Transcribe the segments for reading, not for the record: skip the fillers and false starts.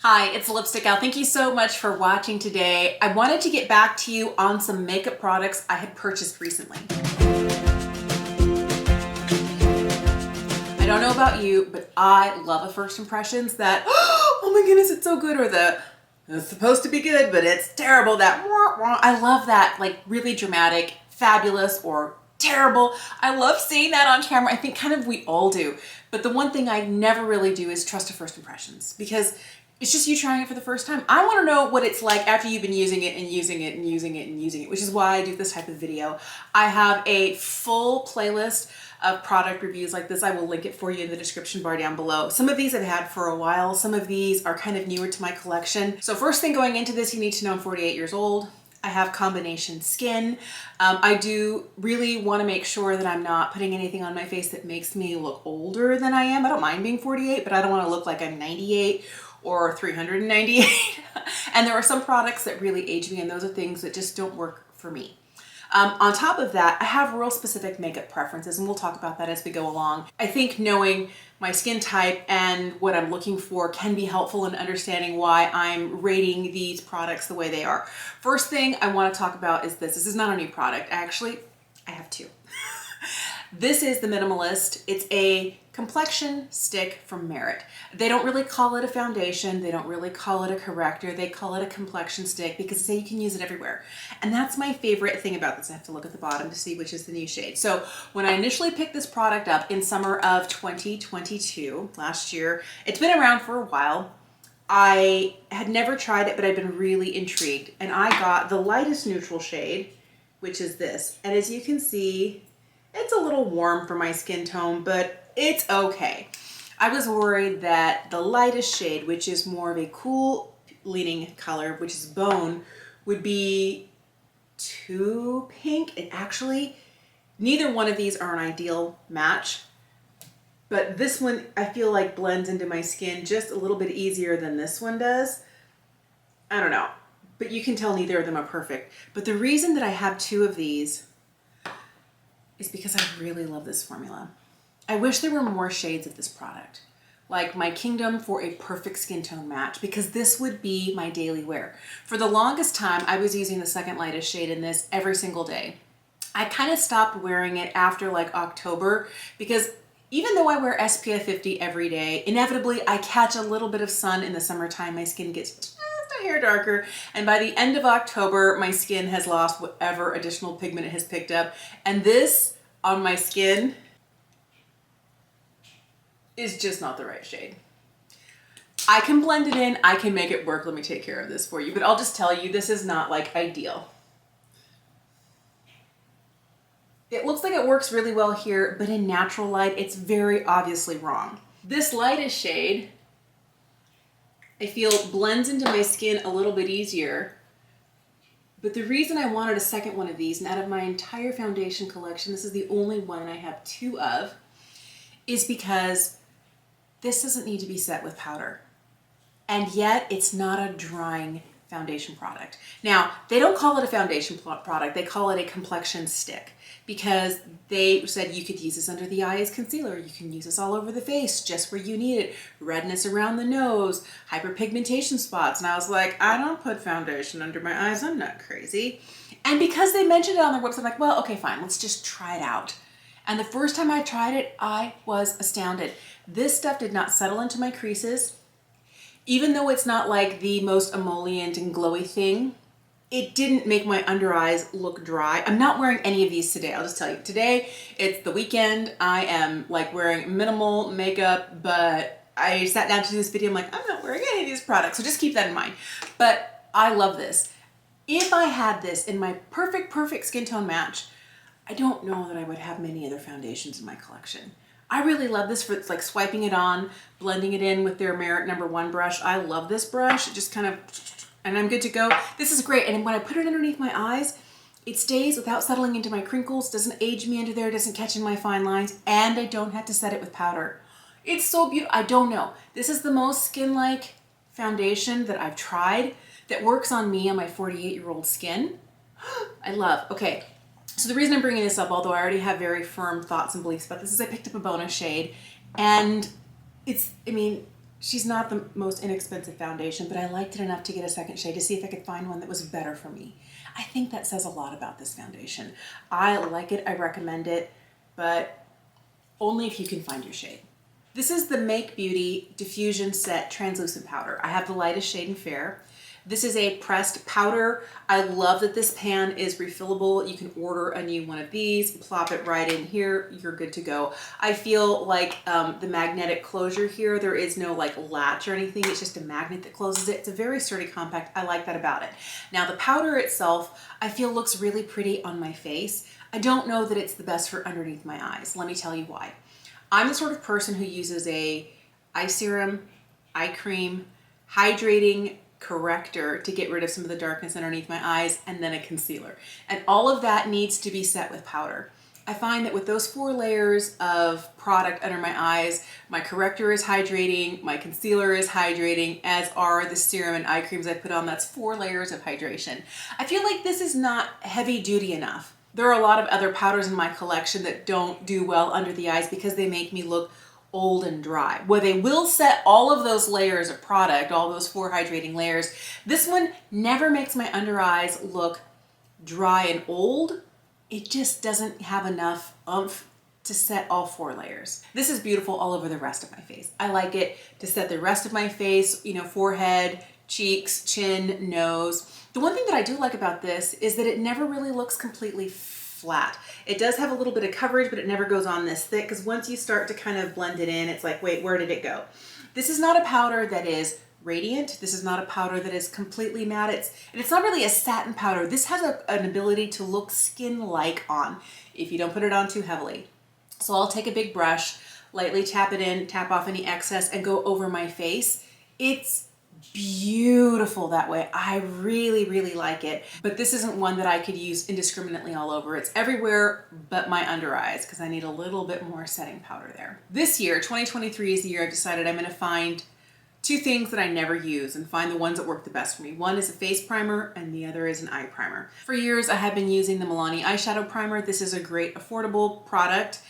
Hi, it's Lipstick Gal. Thank you so much for watching today. I wanted to get back to you on some makeup products I had purchased recently. I don't know about you, but I love a first impressions that, oh my goodness, it's so good, or it's supposed to be good, but it's terrible, that I love that, like really dramatic, fabulous, or terrible. I love seeing that on camera. I think kind of we all do. But the one thing I never really do is trust a first impressions, because it's just you trying it for the first time. I want to know what it's like after you've been using it and using it and using it and using it, which is why I do this type of video. I have a full playlist of product reviews like this. I will link it for you in the description bar down below. Some of these I've had for a while. Some of these are kind of newer to my collection. So first thing going into this, you need to know I'm 48 years old. I have combination skin. I do really want to make sure that I'm not putting anything on my face that makes me look older than I am. I don't mind being 48, but I don't want to look like I'm 98 or 398. And there are some products that really age me, and those are things that just don't work for me. On top of that, I have real specific makeup preferences, and we'll talk about that as we go along. I think knowing my skin type and what I'm looking for can be helpful in understanding why I'm rating these products the way they are. First thing I want to talk about is this. This is not a new product. Actually, I have two. This is the Minimalist. It's a complexion stick from Merit. They don't really call it a foundation. They don't really call it a corrector. They call it a complexion stick because they say you can use it everywhere. And that's my favorite thing about this. I have to look at the bottom to see which is the new shade. So when I initially picked this product up in summer of 2022, last year, it's been around for a while. I had never tried it, but I've been really intrigued. And I got the lightest neutral shade, which is this. And as you can see, it's a little warm for my skin tone, but it's okay. I was worried that the lightest shade, which is more of a cool leaning color, which is Bone, would be too pink. And actually, neither one of these are an ideal match. But this one, I feel like blends into my skin just a little bit easier than this one does. I don't know, but you can tell neither of them are perfect. But the reason that I have two of these is because I really love this formula. I wish there were more shades of this product, like my Kingdom for a perfect skin tone match, because this would be my daily wear. For the longest time, I was using the second lightest shade in this every single day. I kind of stopped wearing it after like October, because even though I wear SPF 50 every day, inevitably I catch a little bit of sun in the summertime. My skin gets just a hair darker, and by the end of October, my skin has lost whatever additional pigment it has picked up. And this on my skin is just not the right shade. I can blend it in, I can make it work. Let me take care of this for you, but I'll just tell you, this is not like ideal. It looks like it works really well here, but in natural light, it's very obviously wrong. This lightest shade, I feel blends into my skin a little bit easier. But the reason I wanted a second one of these, and out of my entire foundation collection, this is the only one I have two of, is because this doesn't need to be set with powder. And yet it's not a drying foundation product. Now, they don't call it a foundation product, they call it a complexion stick, because they said you could use this under the eye as concealer, you can use this all over the face, just where you need it, redness around the nose, hyperpigmentation spots, and I was like, I don't put foundation under my eyes, I'm not crazy. And because they mentioned it on their website, I'm like, well, okay, fine, let's just try it out. And the first time I tried it, I was astounded. This stuff did not settle into my creases. Even though it's not like the most emollient and glowy thing, it didn't make my under eyes look dry. I'm not wearing any of these today. I'll just tell you, today it's the weekend. I am like wearing minimal makeup, but I sat down to do this video. I'm like, I'm not wearing any of these products. So just keep that in mind. But I love this. If I had this in my perfect skin tone match, I don't know that I would have many other foundations in my collection. I really love this for like swiping it on, blending it in with their Merit #1 brush. I love this brush. It just kind of, and I'm good to go. This is great. And when I put it underneath my eyes, it stays without settling into my crinkles, doesn't age me under there, doesn't catch in my fine lines, and I don't have to set it with powder. It's so beautiful. I don't know. This is the most skin-like foundation that I've tried that works on me, on my 48-year-old skin. I love. Okay. So the reason I'm bringing this up, although I already have very firm thoughts and beliefs about this, is I picked up a bonus shade, and it's, I mean, She's not the most inexpensive foundation, but I liked it enough to get a second shade to see if I could find one that was better for me. I think that says a lot about this foundation. I like it, I recommend it, but only if you can find your shade. This is the Make Beauty Diffusion Set Translucent Powder. I have the lightest shade in Fair. This is a pressed powder. I love that this pan is refillable. You can order a new one of these, plop it right in here, you're good to go. I feel like the magnetic closure here, there is no like latch or anything. It's just a magnet that closes it. It's a very sturdy compact. I like that about it. Now the powder itself, I feel looks really pretty on my face. I don't know that it's the best for underneath my eyes. Let me tell you why. I'm the sort of person who uses a eye serum, eye cream, hydrating corrector to get rid of some of the darkness underneath my eyes, and then a concealer. And all of that needs to be set with powder. I find that with those 4 layers of product under my eyes, my corrector is hydrating, my concealer is hydrating, as are the serum and eye creams I put on. That's 4 layers of hydration. I feel like this is not heavy duty enough. There are a lot of other powders in my collection that don't do well under the eyes because they make me look old and dry. Where they will set all of those layers of product, all those 4 hydrating layers, this one never makes my under eyes look dry and old. It just doesn't have enough oomph to set all 4 layers. This is beautiful all over the rest of my face. I like it to set the rest of my face, you know, forehead, cheeks, chin, nose. The one thing that I do like about this is that it never really looks completely flat. It does have a little bit of coverage, but it never goes on this thick, because once you start to kind of blend it in, it's like, wait, where did it go? This is not a powder that is radiant. This is not a powder that is completely matte. It's not really a satin powder. This has an ability to look skin-like on if you don't put it on too heavily. So I'll take a big brush, lightly tap it in, tap off any excess, and go over my face. It's beautiful that way. I really, really like it. But this isn't one that I could use indiscriminately all over. It's everywhere but my under eyes, because I need a little bit more setting powder there. This year, 2023, is the year I've decided I'm going to find 2 things that I never use and find the ones that work the best for me. One is a face primer and the other is an eye primer. For years, I have been using the Milani eyeshadow primer. This is a great affordable product,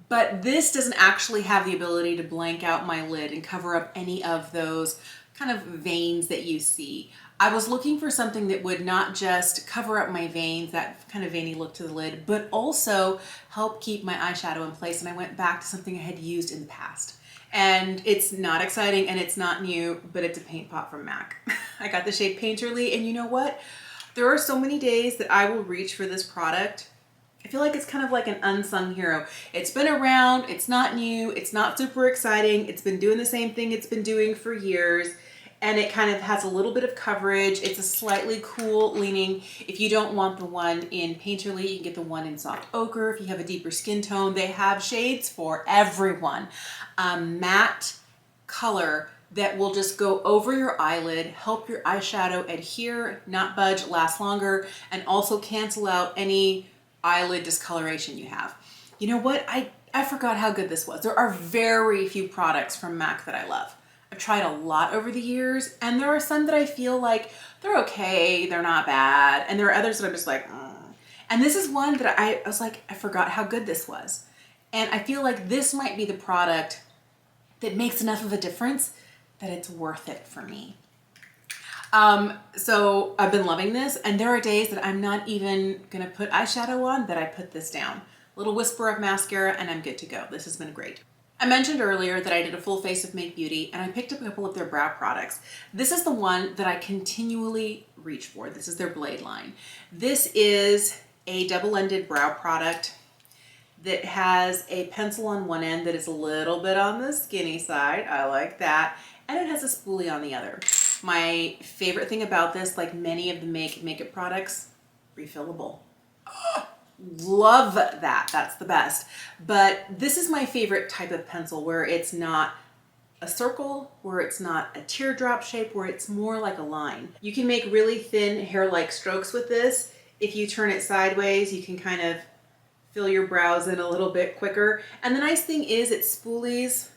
but this doesn't actually have the ability to blank out my lid and cover up any of those kind of veins that you see. I was looking for something that would not just cover up my veins, that kind of veiny look to the lid, but also help keep my eyeshadow in place. And I went back to something I had used in the past. And it's not exciting and it's not new, but it's a paint pot from MAC. I got the shade Painterly, and you know what? There are so many days that I will reach for this product. I feel like it's kind of like an unsung hero. It's been around, it's not new, it's not super exciting, it's been doing the same thing it's been doing for years, and it kind of has a little bit of coverage. It's a slightly cool leaning. If you don't want the one in Painterly, you can get the one in soft ochre. If you have a deeper skin tone, they have shades for everyone. A matte color that will just go over your eyelid, help your eyeshadow adhere, not budge, last longer, and also cancel out any eyelid discoloration you have. You know what? I forgot how good this was. There are very few products from MAC that I love. I've tried a lot over the years, and there are some that I feel like they're okay, they're not bad, and there are others that I'm just like, And this is one that I was like, I forgot how good this was. And I feel like this might be the product that makes enough of a difference that it's worth it for me. So I've been loving this, and there are days that I'm not even gonna put eyeshadow on that I put this down. Little whisper of mascara and I'm good to go. This has been great. I mentioned earlier that I did a full face of Make Beauty, and I picked up a couple of their brow products. This is the one that I continually reach for. This is their Blade line. This is a double-ended brow product that has a pencil on one end that is a little bit on the skinny side. I like that. And it has a spoolie on the other. My favorite thing about this, like many of the makeup products, refillable. Love that. That's the best. But this is my favorite type of pencil, where it's not a circle, where it's not a teardrop shape, where it's more like a line. You can make really thin hair-like strokes with this. If you turn it sideways, you can kind of fill your brows in a little bit quicker. And the nice thing is it spoolies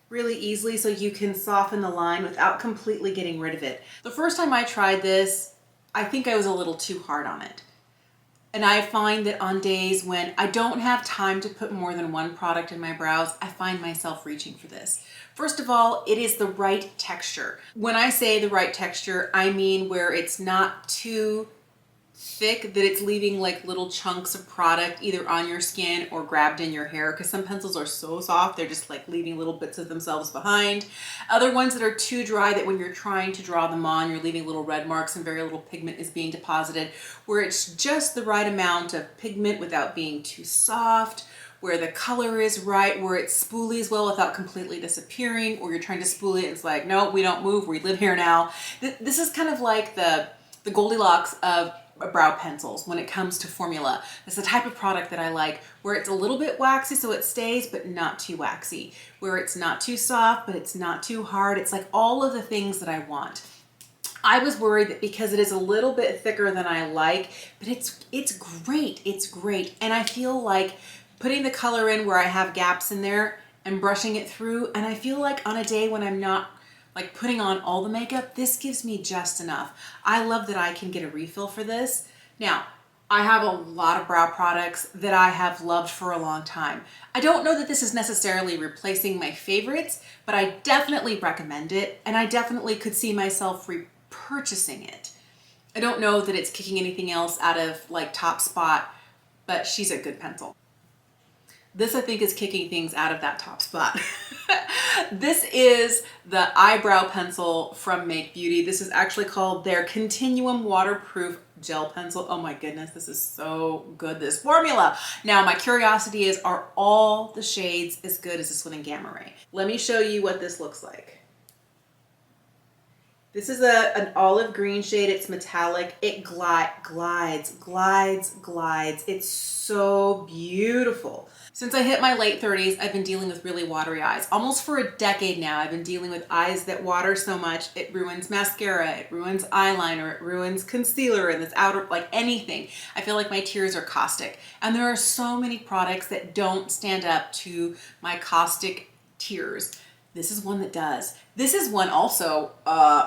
really easily, so you can soften the line without completely getting rid of it. The first time I tried this, I think I was a little too hard on it. And I find that on days when I don't have time to put more than one product in my brows, I find myself reaching for this. First of all, it is the right texture. When I say the right texture, I mean where it's not too thick that it's leaving like little chunks of product either on your skin or grabbed in your hair, because some pencils are so soft they're just like leaving little bits of themselves behind. Other ones that are too dry that when you're trying to draw them on you're leaving little red marks and very little pigment is being deposited, where it's just the right amount of pigment without being too soft, where the color is right, where it spoolies well without completely disappearing, or you're trying to spool it and it's like, no, we don't move, we live here now. This is kind of like the Goldilocks of brow pencils when it comes to formula. It's the type of product that I like, where it's a little bit waxy so it stays, but not too waxy, where it's not too soft, but it's not too hard. It's like all of the things that I want. I was worried that because it is a little bit thicker than I like, but it's great. It's great. And I feel like putting the color in where I have gaps in there and brushing it through, and I feel like on a day when I'm not like putting on all the makeup, this gives me just enough. I love that I can get a refill for this. Now, I have a lot of brow products that I have loved for a long time. I don't know that this is necessarily replacing my favorites, but I definitely recommend it, and I definitely could see myself repurchasing it. I don't know that it's kicking anything else out of like Top Spot, but she's a good pencil. This, I think, is kicking things out of that top spot. This is the eyebrow pencil from Make Beauty. This is actually called their Continuum Waterproof Gel Pencil. Oh my goodness, this is so good, this formula. Now, my curiosity is, are all the shades as good as this one in Gamma Ray? Let me show you what this looks like. This is an olive green shade. It's metallic. It glides. It's so beautiful. Since I hit my late 30s, I've been dealing with really watery eyes. Almost for a decade now, I've been dealing with eyes that water so much, it ruins mascara, it ruins eyeliner, it ruins concealer, and this outer, like anything. I feel like my tears are caustic. And there are so many products that don't stand up to my caustic tears. This is one that does. This is one also,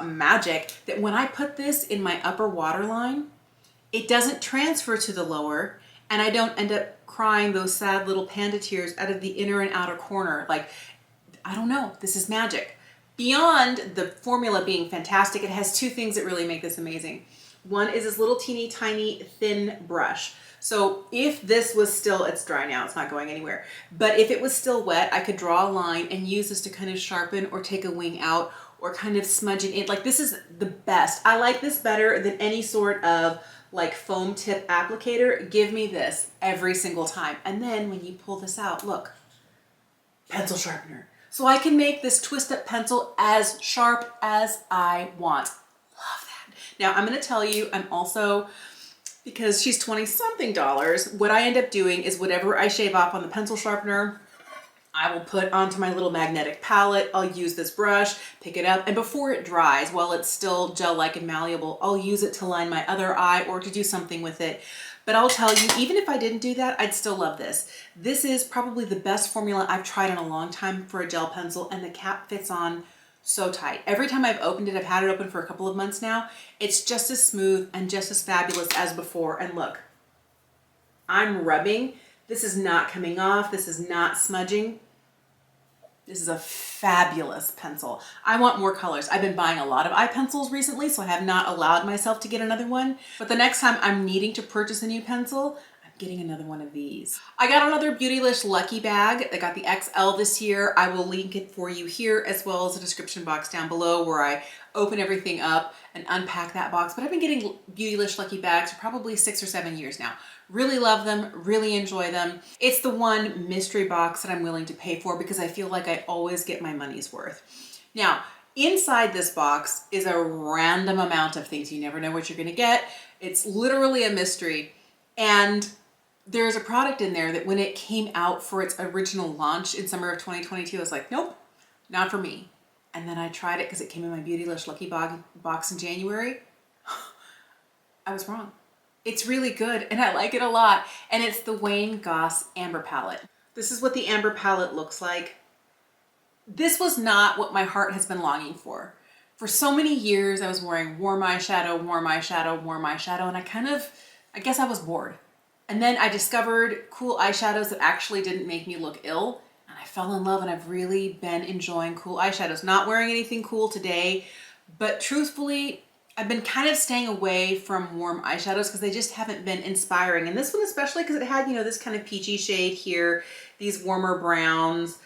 magic, that when I put this in my upper waterline, it doesn't transfer to the lower, and I don't end up crying those sad little panda tears out of the inner and outer corner. Like, I don't know, this is magic. Beyond the formula being fantastic, it has two things that really make this amazing. One is this little teeny tiny thin brush. So if this was still, it's dry now, it's not going anywhere, but if it was still wet, I could draw a line and use this to kind of sharpen or take a wing out or kind of smudge it in. Like, this is the best. I like this better than any sort of like foam tip applicator. Give me this every single time. And then when you pull this out, look, pencil sharpener. So I can make this twist up pencil as sharp as I want. Love that. Now I'm going to tell you, I'm also, because she's 20 something dollars, what I end up doing is whatever I shave off on the pencil sharpener, I will put onto my little magnetic palette. I'll use this brush, pick it up, and before it dries, while it's still gel-like and malleable, I'll use it to line my other eye or to do something with it. But I'll tell you, even if I didn't do that, I'd still love this. This is probably the best formula I've tried in a long time for a gel pencil, and the cap fits on so tight. Every time I've opened it, I've had it open for a couple of months now, it's just as smooth and just as fabulous as before. And look, I'm rubbing. This is not coming off. This is not smudging. This is a fabulous pencil. I want more colors. I've been buying a lot of eye pencils recently, so I have not allowed myself to get another one. But the next time I'm needing to purchase a new pencil, I'm getting another one of these. I got another Beautylish Lucky Bag. I got the XL this year. I will link it for you here, as well as the description box down below, where I open everything up and unpack that box. But I've been getting Beautylish Lucky Bags for probably 6 or 7 years now. Really love them, really enjoy them. It's the one mystery box that I'm willing to pay for because I feel like I always get my money's worth. Now, inside this box is a random amount of things. You never know what you're gonna get. It's literally a mystery. And there's a product in there that when it came out for its original launch in summer of 2022, I was like, nope, not for me. And then I tried it because it came in my Beautylish Lucky box in January. I was wrong. It's really good and I like it a lot. And it's the Wayne Goss Amber Palette. This is what the Amber Palette looks like. This was not what my heart has been longing for. For so many years, I was wearing warm eyeshadow, and I guess I was bored. And then I discovered cool eyeshadows that actually didn't make me look ill. And I fell in love, and I've really been enjoying cool eyeshadows. Not wearing anything cool today, but truthfully, I've been kind of staying away from warm eyeshadows because they just haven't been inspiring. And this one especially because it had, you know, this kind of peachy shade here, these warmer browns,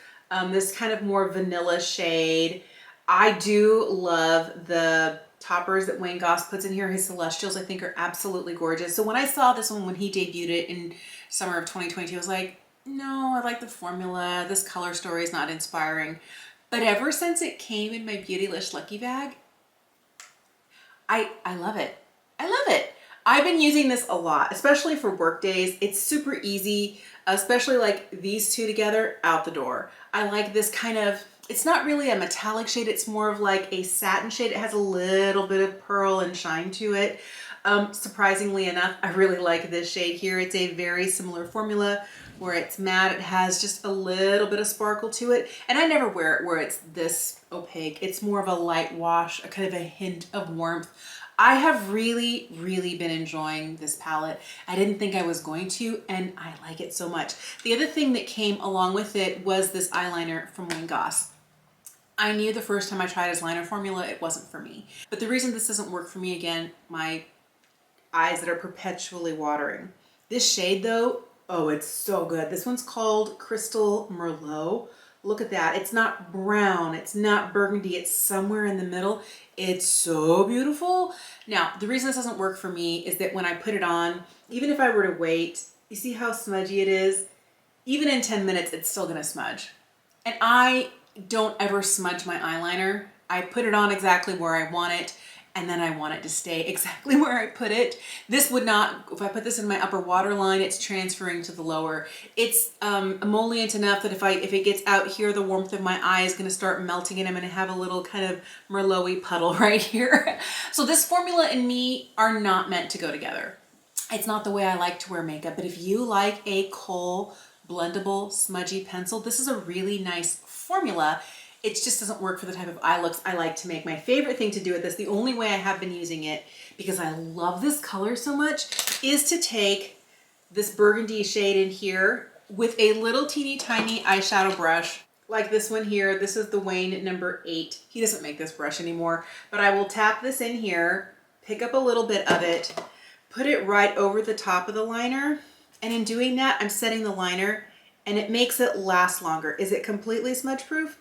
this kind of more vanilla shade. I do love the toppers that Wayne Goss puts in here. His Celestials, I think, are absolutely gorgeous. So when I saw this one, when he debuted it in summer of 2022, I was like, no, I like the formula. This color story is not inspiring. But ever since it came in my Beautylish Lucky Bag, I love it. I love it. I've been using this a lot, especially for work days. It's super easy, especially like these two together, out the door. I like this kind of, it's not really a metallic shade. It's more of like a satin shade. It has a little bit of pearl and shine to it. Surprisingly enough, I really like this shade here. It's a very similar formula where it's matte. It has just a little bit of sparkle to it. And I never wear it where it's this opaque. It's more of a light wash, a kind of a hint of warmth. I have really, really been enjoying this palette. I didn't think I was going to, and I like it so much. The other thing that came along with it was this eyeliner from Wayne Goss. I knew the first time I tried his liner formula, it wasn't for me. But the reason this doesn't work for me, again, my eyes that are perpetually watering. This shade though, oh, it's so good. This one's called Crystal Merlot. Look at that. It's not brown. It's not burgundy. It's somewhere in the middle. It's so beautiful. Now, the reason this doesn't work for me is that when I put it on, even if I were to wait, you see how smudgy it is? Even in 10 minutes, it's still gonna smudge. And I don't ever smudge my eyeliner. I put it on exactly where I want it, and then I want it to stay exactly where I put it. This would not, if I put this in my upper waterline, it's transferring to the lower. It's emollient enough that if it gets out here, the warmth of my eye is gonna start melting and I'm gonna have a little kind of Merlot-y puddle right here. So this formula and me are not meant to go together. It's not the way I like to wear makeup, but if you like a kohl blendable smudgy pencil, this is a really nice formula. It just doesn't work for the type of eye looks I like to make. My favorite thing to do with this, the only way I have been using it, because I love this color so much, is to take this burgundy shade in here with a little teeny tiny eyeshadow brush, like this one here. This is the Wayne number 8. He doesn't make this brush anymore, but I will tap this in here, pick up a little bit of it, put it right over the top of the liner. And in doing that, I'm setting the liner and it makes it last longer. Is it completely smudge proof?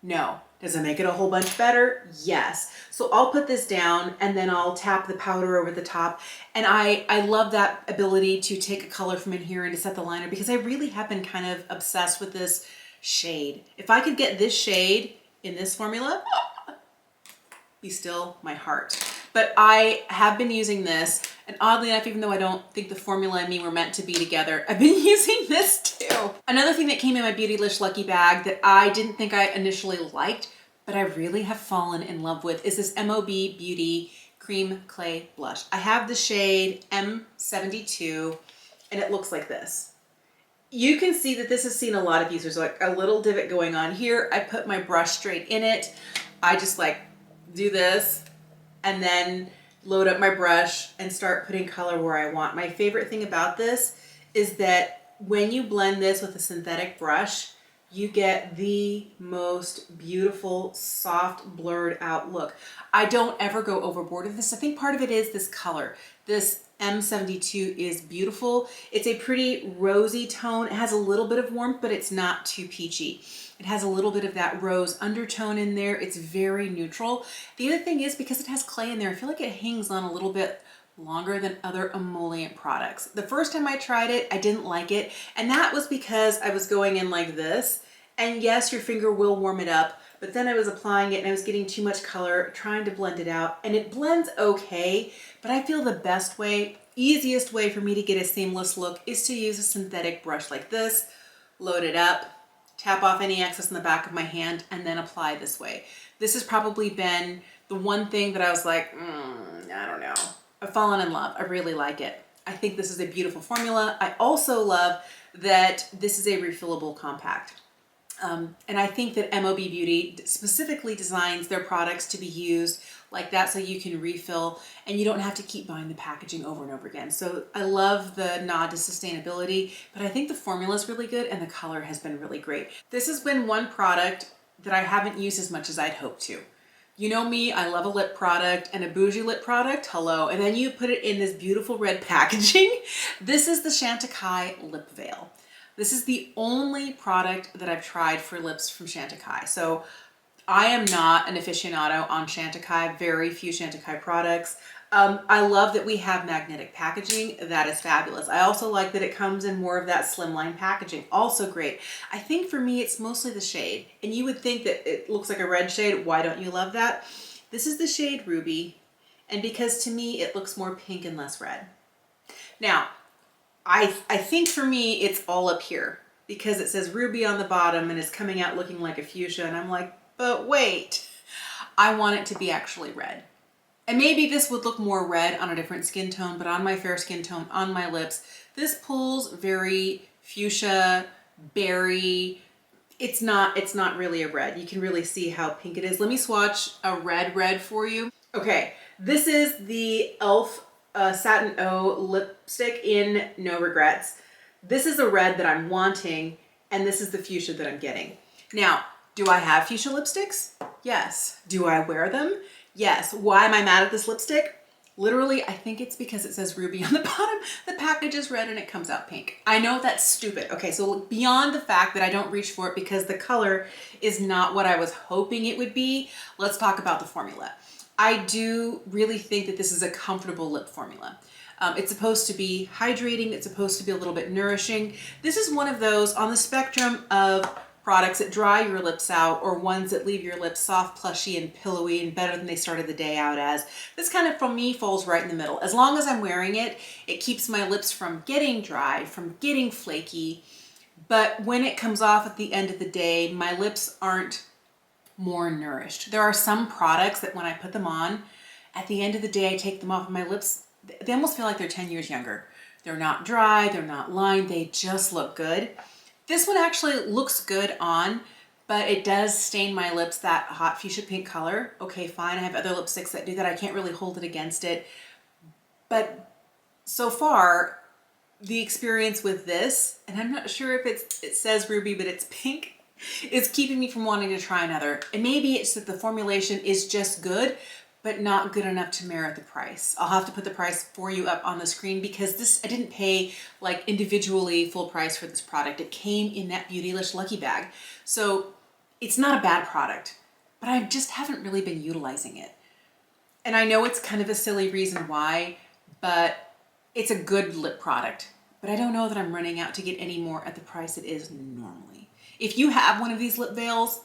No. Does it make it a whole bunch better? Yes. So I'll put this down and then I'll tap the powder over the top. And I love that ability to take a color from in here and to set the liner, because I really have been kind of obsessed with this shade. If I could get this shade in this formula, be still my heart. But I have been using this, and oddly enough, even though I don't think the formula and me were meant to be together, I've been using this too. Another thing that came in my Beautylish Lucky Bag that I didn't think I initially liked, but I really have fallen in love with, is this MOB Beauty Cream Clay Blush. I have the shade M72, and it looks like this. You can see that this has seen a lot of use. There's like a little divot going on here. I put my brush straight in it. I just like do this and then load up my brush and start putting color where I want. My favorite thing about this is that when you blend this with a synthetic brush, you get the most beautiful, soft, blurred out look. I don't ever go overboard with this. I think part of it is this color. This M72 is beautiful. It's a pretty rosy tone. It has a little bit of warmth, but it's not too peachy. It has a little bit of that rose undertone in there. It's very neutral. The other thing is, because it has clay in there, I feel like it hangs on a little bit longer than other emollient products. The first time I tried it, I didn't like it. And that was because I was going in like this. And yes, your finger will warm it up, but then I was applying it and I was getting too much color, trying to blend it out, and it blends okay. But I feel the best way, easiest way for me to get a seamless look is to use a synthetic brush like this, load it up, tap off any excess in the back of my hand, and then apply this way. This has probably been the one thing that I was like, I don't know. I've fallen in love. I really like it. I think this is a beautiful formula. I also love that this is a refillable compact. And I think that MOB Beauty specifically designs their products to be used like that so you can refill and you don't have to keep buying the packaging over and over again. So I love the nod to sustainability, but I think the formula is really good and the color has been really great. This has been one product that I haven't used as much as I'd hoped to. You know me, I love a lip product, and a bougie lip product, hello. And then you put it in this beautiful red packaging. This is the Chantecaille lip veil. This is the only product that I've tried for lips from Chantecaille. So I am not an aficionado on Chantecaille, very few Chantecaille products. I love that we have magnetic packaging. That is fabulous. I also like that it comes in more of that slimline packaging. Also great. I think for me, it's mostly the shade. And you would think that it looks like a red shade. Why don't you love that? This is the shade Ruby. And because to me, it looks more pink and less red. Now, I think for me, it's all up here because it says Ruby on the bottom and it's coming out looking like a fuchsia. And I'm like, but wait, I want it to be actually red. And maybe this would look more red on a different skin tone, but on my fair skin tone, on my lips, this pulls very fuchsia, berry. It's not really a red. You can really see how pink it is. Let me swatch a red for you. Okay, this is the e.l.f. Satin O lipstick in No Regrets. This is a red that I'm wanting, and this is the fuchsia that I'm getting. Now, do I have fuchsia lipsticks? Yes. Do I wear them? Yes. Why am I mad at this lipstick? Literally, I think it's because it says Ruby on the bottom. The package is red and it comes out pink. I know that's stupid. Okay, so beyond the fact that I don't reach for it because the color is not what I was hoping it would be, let's talk about the formula. I do really think that this is a comfortable lip formula. It's supposed to be hydrating. It's supposed to be a little bit nourishing. This is one of those on the spectrum of products that dry your lips out or ones that leave your lips soft, plushy, and pillowy and better than they started the day out as. This kind of, for me, falls right in the middle. As long as I'm wearing it, it keeps my lips from getting dry, from getting flaky. But when it comes off at the end of the day, my lips aren't more nourished. There are some products that when I put them on, at the end of the day, I take them off and my lips, they almost feel like they're 10 years younger. They're not dry, they're not lined, they just look good. This one actually looks good on, but it does stain my lips that hot fuchsia pink color. Okay, fine. I have other lipsticks that do that. I can't really hold it against it. But so far, the experience with this, and I'm not sure if it says Ruby, but it's pink, is keeping me from wanting to try another. And maybe it's that the formulation is just good, but not good enough to merit the price. I'll have to put the price for you up on the screen because this, I didn't pay like individually full price for this product. It came in that Beautylish Lucky Bag. So it's not a bad product, but I just haven't really been utilizing it. And I know it's kind of a silly reason why, but it's a good lip product. But I don't know that I'm running out to get any more at the price it is normally. If you have one of these lip veils,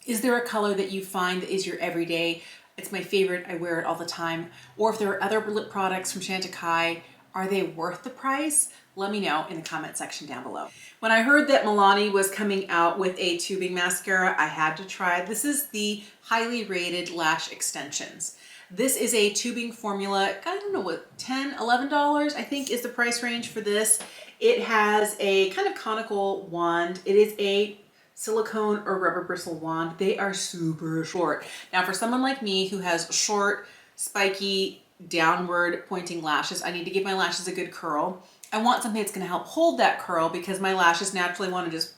is there a color that you find that is your everyday? It's my favorite, I wear it all the time. Or if there are other lip products from Chantecaille, are they worth the price? Let me know in the comment section down below. When I heard that Milani was coming out with a tubing mascara, I had to try it. This is the highly rated lash extensions. This is a tubing formula, I don't know what, $10, $11 I think is the price range for this. It has a kind of conical wand. It is a silicone or rubber bristle wand. They are super short. Now for someone like me who has short, spiky, downward pointing lashes, I need to give my lashes a good curl. I want something that's gonna help hold that curl because my lashes naturally wanna just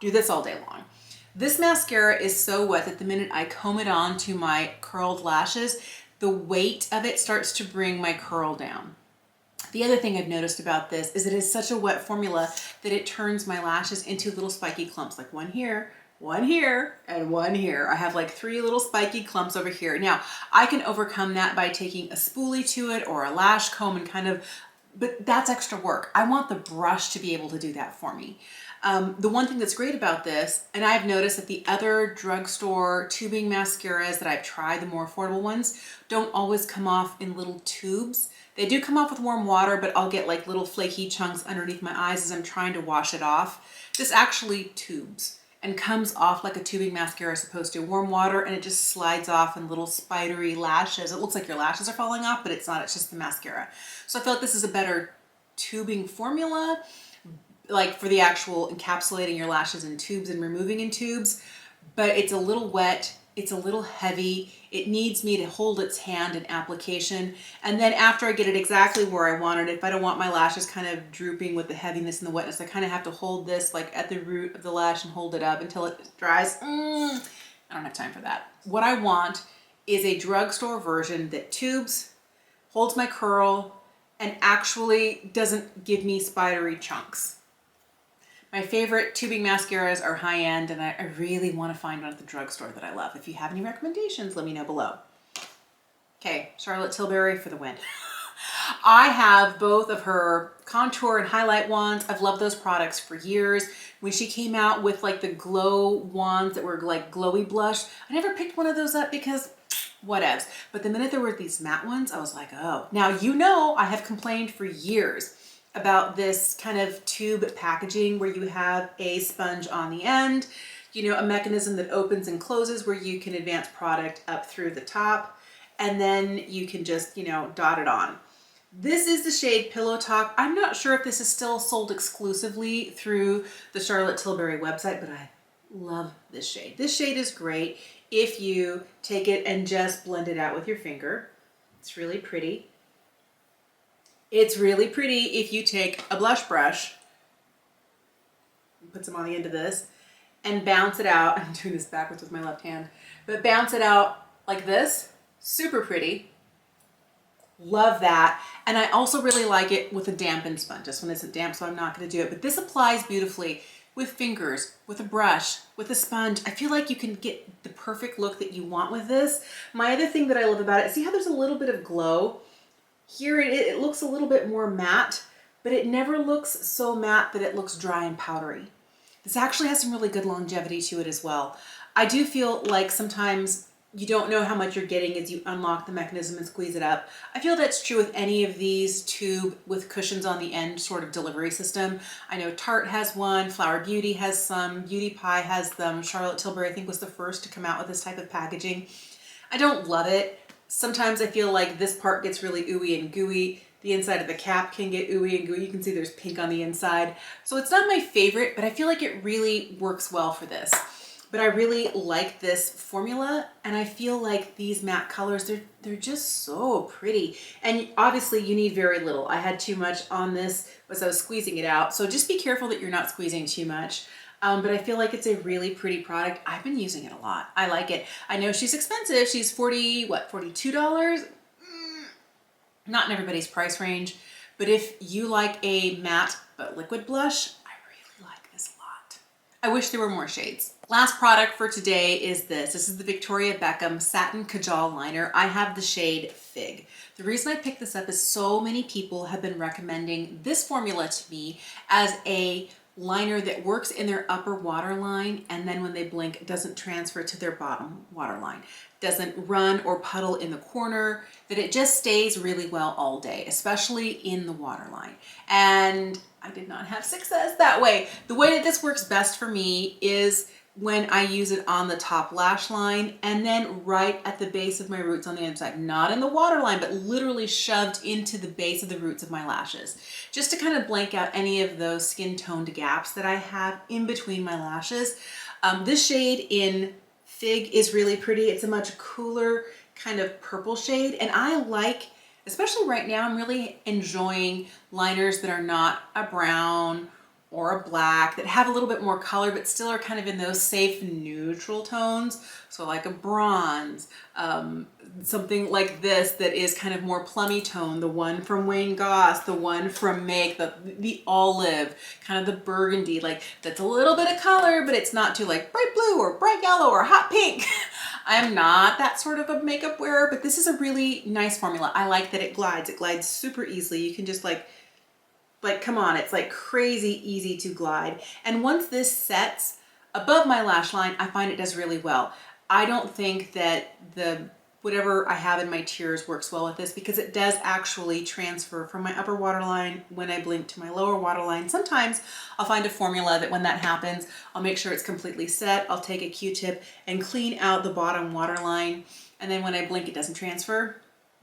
do this all day long. This mascara is so wet that the minute I comb it on to my curled lashes, the weight of it starts to bring my curl down. The other thing I've noticed about this is it is such a wet formula that it turns my lashes into little spiky clumps, like one here, and one here. I have like 3 little spiky clumps over here. Now, I can overcome that by taking a spoolie to it or a lash comb and kind of, but that's extra work. I want the brush to be able to do that for me. The one thing that's great about this, and I've noticed that the other drugstore tubing mascaras that I've tried, the more affordable ones, don't always come off in little tubes. They do come off with warm water, but I'll get like little flaky chunks underneath my eyes as I'm trying to wash it off. This actually tubes and comes off like a tubing mascara is supposed to. Warm water and it just slides off in little spidery lashes. It looks like your lashes are falling off, but it's not, it's just the mascara. So I feel like this is a better tubing formula, like for the actual encapsulating your lashes in tubes and removing in tubes, but it's a little wet. It's a little heavy. It needs me to hold its hand in application. And then after I get it exactly where I want it, if I don't want my lashes kind of drooping with the heaviness and the wetness, I kind of have to hold this like at the root of the lash and hold it up until it dries. I don't have time for that. What I want is a drugstore version that tubes, holds my curl, and actually doesn't give me spidery chunks. My favorite tubing mascaras are high-end, and I really want to find one at the drugstore that I love. If you have any recommendations, let me know below. Okay, Charlotte Tilbury for the win. I have both of her contour and highlight wands. I've loved those products for years. When she came out with like the glow wands that were like glowy blush, I never picked one of those up because whatevs. But the minute there were these matte ones, I was like, oh. Now, you know, I have complained for years about this kind of tube packaging where you have a sponge on the end, you know, a mechanism that opens and closes where you can advance product up through the top, and then you can just, you know, dot it on. This is the shade Pillow Talk. I'm not sure if this is still sold exclusively through the Charlotte Tilbury website, but I love this shade. This shade is great if you take it and just blend it out with your finger. It's really pretty. It's really pretty if you take a blush brush, put some on the end of this, and bounce it out. I'm doing this backwards with my left hand, but bounce it out like this. Super pretty. Love that. And I also really like it with a dampened sponge. This one isn't damp, so I'm not going to do it, but this applies beautifully with fingers, with a brush, with a sponge. I feel like you can get the perfect look that you want with this. My other thing that I love about it, see how there's a little bit of glow? Here it looks a little bit more matte, but it never looks so matte that it looks dry and powdery. This actually has some really good longevity to it as well. I do feel like sometimes you don't know how much you're getting as you unlock the mechanism and squeeze it up. I feel that's true with any of these tube with cushions on the end sort of delivery system. I know Tarte has one, Flower Beauty has some, Beauty Pie has them, Charlotte Tilbury I think was the first to come out with this type of packaging. I don't love it. Sometimes I feel like this part gets really ooey and gooey. The inside of the cap can get ooey and gooey. You can see there's pink on the inside. So it's not my favorite, but I feel like it really works well for this. But I really like this formula, and I feel like these matte colors, they're just so pretty. And obviously you need very little. I had too much on this as I was squeezing it out. So just be careful that you're not squeezing too much. But I feel like it's a really pretty product. I've been using it a lot. I like it. I know she's expensive. She's $42? Not in everybody's price range. But if you like a matte but liquid blush, I really like this a lot. I wish there were more shades. Last product for today is this. This is the Victoria Beckham Satin Kajal Liner. I have the shade Fig. The reason I picked this up is so many people have been recommending this formula to me as a liner that works in their upper waterline, and then when they blink, it doesn't transfer to their bottom waterline. Doesn't run or puddle in the corner, that it just stays really well all day, especially in the waterline. And I did not have success that way. The way that this works best for me is when I use it on the top lash line and then right at the base of my roots on the inside, not in the waterline, but literally shoved into the base of the roots of my lashes, just to kind of blank out any of those skin toned gaps that I have in between my lashes. This shade in Fig is really pretty. It's a much cooler kind of purple shade, and I like, especially right now, I'm really enjoying liners that are not a brown or a black, that have a little bit more color but still are kind of in those safe neutral tones. So like a bronze, something like this that is kind of more plummy tone, the one from Wayne Goss, the one from Make, the olive, kind of the burgundy, like that's a little bit of color but it's not too like bright blue or bright yellow or hot pink. I'm not that sort of a makeup wearer, but this is a really nice formula. I like that it glides super easily. You can just like come on, it's like crazy easy to glide. And once this sets above my lash line, I find it does really well. I don't think that whatever I have in my tiers works well with this, because it does actually transfer from my upper waterline when I blink to my lower waterline. Sometimes I'll find a formula that when that happens, I'll make sure it's completely set. I'll take a Q-tip and clean out the bottom waterline, and then when I blink, it doesn't transfer.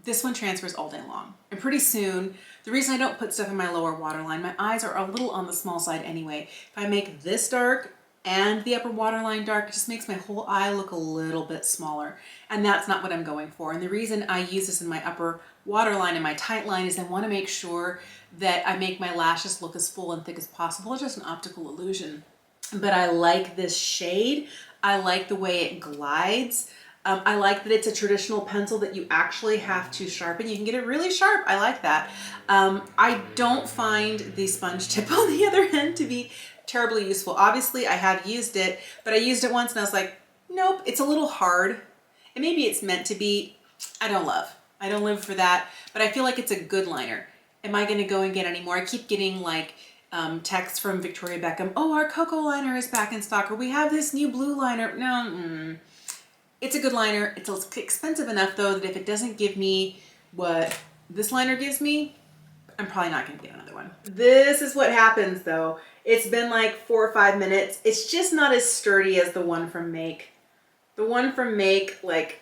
This one transfers all day long. And pretty soon, the reason I don't put stuff in my lower waterline, my eyes are a little on the small side anyway. If I make this dark, and the upper waterline dark, it just makes my whole eye look a little bit smaller. And that's not what I'm going for. And the reason I use this in my upper waterline and my tight line is I want to make sure that I make my lashes look as full and thick as possible. It's just an optical illusion. But I like this shade. I like the way it glides. I like that it's a traditional pencil that you actually have to sharpen. You can get it really sharp. I like that. I don't find the sponge tip on the other end to be terribly useful. Obviously, I have used it, but I used it once and I was like, nope, it's a little hard. And maybe it's meant to be. I don't live for that, but I feel like it's a good liner. Am I going to go and get any more? I keep getting like texts from Victoria Beckham. Oh, our cocoa liner is back in stock, or we have this new blue liner. No, it's a good liner. It's expensive enough though that if it doesn't give me what this liner gives me, I'm probably not going to get another one. This is what happens though. It's been like 4 or 5 minutes. It's just not as sturdy as the one from Make. The one from Make like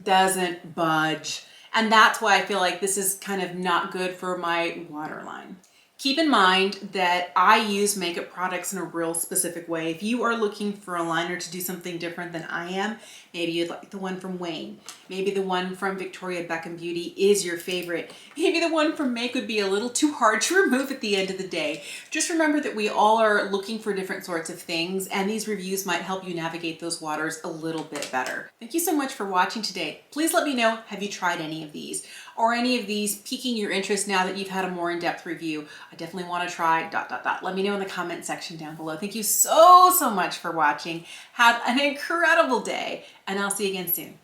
doesn't budge. And that's why I feel like this is kind of not good for my waterline. Keep in mind that I use makeup products in a real specific way. If you are looking for a liner to do something different than I am, maybe you'd like the one from Wayne. Maybe the one from Victoria Beckham Beauty is your favorite. Maybe the one from Make would be a little too hard to remove at the end of the day. Just remember that we all are looking for different sorts of things, and these reviews might help you navigate those waters a little bit better. Thank you so much for watching today. Please let me know, have you tried any of these? Or any of these piquing your interest now that you've had a more in-depth review? I definitely want to try ... Let me know in the comment section down below. Thank you so much for watching. Have an incredible day, and I'll see you again soon.